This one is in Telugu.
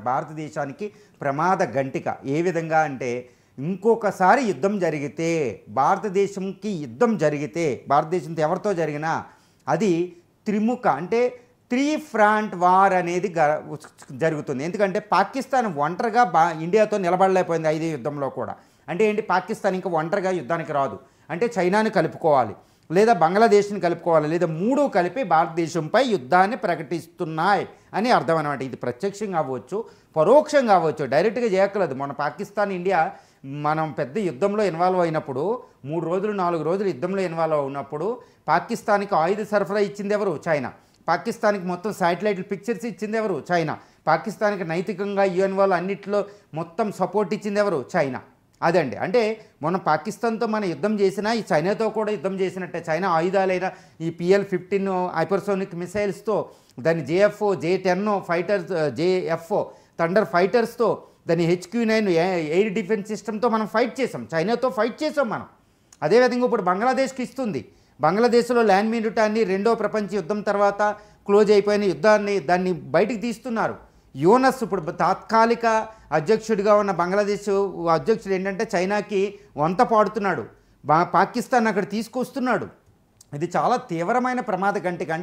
భారతదేశానికి ప్రమాద గంటిక. ఏ విధంగా అంటే ఇంకొకసారి యుద్ధం జరిగితే, భారతదేశంకి యుద్ధం జరిగితే, భారతదేశంతో ఎవరితో జరిగినా అది త్రిముఖ అంటే 3 ఫ్రంట్ వార్ అనేది జరుగుతుంది. ఎందుకంటే పాకిస్తాన్ ఒంటరిగా ఇండియాతో నిలబడలేకపోయింది 5 యుద్ధంలో కూడా. అంటే ఏంటి, పాకిస్తాన్ ఇంకా ఒంటరిగా యుద్ధానికి రాదు. అంటే చైనాని కలుపుకోవాలి, లేదా బంగ్లాదేశ్ని కలుపుకోవాలి, లేదా 3 కలిపి భారతదేశంపై యుద్ధాన్ని ప్రకటిస్తున్నాయి అని అర్థం అనమాట. ఇది ప్రత్యక్షంగా అవ్వచ్చు, పరోక్షంగా అవ్వచ్చు, డైరెక్ట్గా చేయక్కర్లేదు. మన పాకిస్తాన్ ఇండియా మనం పెద్ద యుద్ధంలో ఇన్వాల్వ్ అయినప్పుడు 3 రోజులు 4 రోజులు యుద్ధంలో ఇన్వాల్వ్ అయినప్పుడు పాకిస్తాన్కి ఆయుధ సరఫరా ఇచ్చింది ఎవరు? చైనా. పాకిస్తాన్కి మొత్తం శాటిలైట్ పిక్చర్స్ ఇచ్చింది ఎవరు? చైనా. పాకిస్తాన్కి నైతికంగా యుఎన్ వాళ్ళు అన్నింటిలో మొత్తం సపోర్ట్ ఇచ్చింది ఎవరు? చైనా. అదండి. అంటే మనం పాకిస్తాన్తో మన యుద్ధం చేసినా ఈ చైనాతో కూడా యుద్ధం చేసినట్టే. చైనా ఆయుధాలైన ఈ PL-15 హైపర్సోనిక్ మిసైల్స్తో, దాని JFO J-10 fighters, JFO thunder ఫైటర్స్తో, దాని HQ-9 ఎయిర్ డిఫెన్స్ సిస్టమ్తో మనం ఫైట్ చేసాం. చైనాతో ఫైట్ చేసాం మనం. అదేవిధంగా ఇప్పుడు బంగ్లాదేశ్కి ఇస్తుంది. బంగ్లాదేశ్లో ల్యాండ్ మిలిటాన్ని 2వ ప్రపంచ యుద్ధం తర్వాత క్లోజ్ అయిపోయిన యుద్ధాన్ని దాన్ని బయటికి తీస్తున్నారు. యూనస్ ఇప్పుడు తాత్కాలిక అధ్యక్షుడిగా ఉన్న బంగ్లాదేశ్ అధ్యక్షుడు ఏంటంటే చైనాకి వంత పాడుతున్నాడు, పాకిస్తాన్ అక్కడ తీసుకొస్తున్నాడు. ఇది చాలా తీవ్రమైన ప్రమాద గంటిక. అంటే